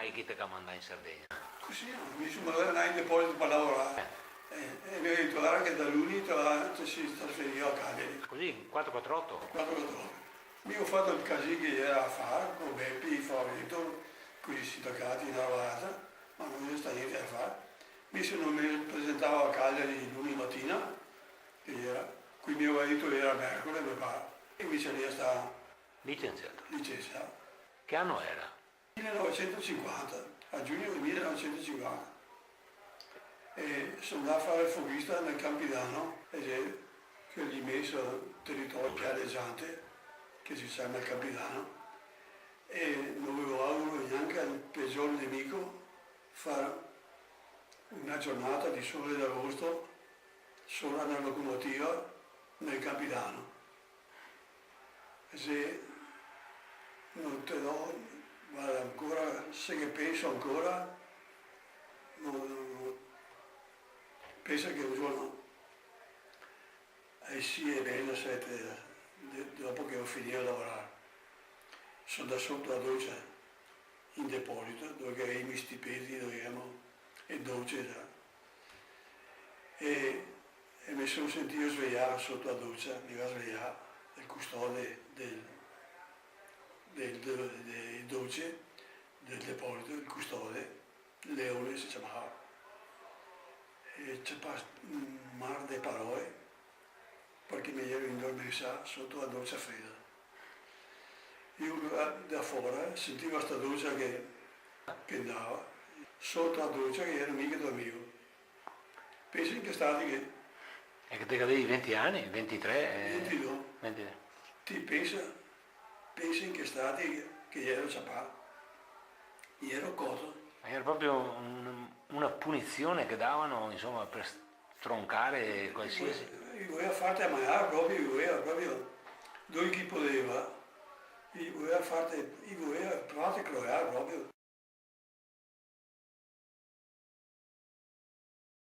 mai chi te che manda in Sardegna? Così, mi sono mandato in deposito per lavorare. E mi ho detto guarda che da lunedì si trasferiva a Cagliari, Così, 448? 4 mi ho fatto il casino che era a fare, con Beppi, Favoreto, con i sindacati in Ravata, ma non c'è sta niente a fare. Mi presentavo a Cagliari lunedì mattina, che era, qui mio marito era mercoledì, mi pare, e invece lei sta Licenziato. licenziato. Che anno era? 1950, a giugno del 1950. E sono andato a fare il foghista nel Campidano, che gli messo territorio pianeggiante, che si sa nel Campidano, e non avevo auguro neanche al peggior nemico fare una giornata di sole d'agosto sola nella locomotiva nel Campidano. E se non te do, guarda, ancora, se che penso ancora, penso che un giorno alle 6 e mezza, 7, dopo che ho finito di lavorare, sono da sotto la doccia in deposito, dove avevo i miei stipendi, dove erano e dolce già. E mi sono sentito svegliare sotto la doccia, mi va a svegliare il custode del dolce, del deposito, il custode, Leone si chiamava. E c'è un mar di parole perché mi ero indormentato sotto la doccia fredda. Io da fuori sentivo questa doccia che andava, sotto la doccia che ero mica dormivo. Pensi in che stati che E che te avevi 20 anni? 23? 22, 23. ti pensi in che stati che ero ciapato. Ero cosa? Era proprio una punizione che davano, insomma, per stroncare qualsiasi... Io volevo farti a mangiare proprio, io volevo proprio dove chi poteva, io volevo farti crollare proprio.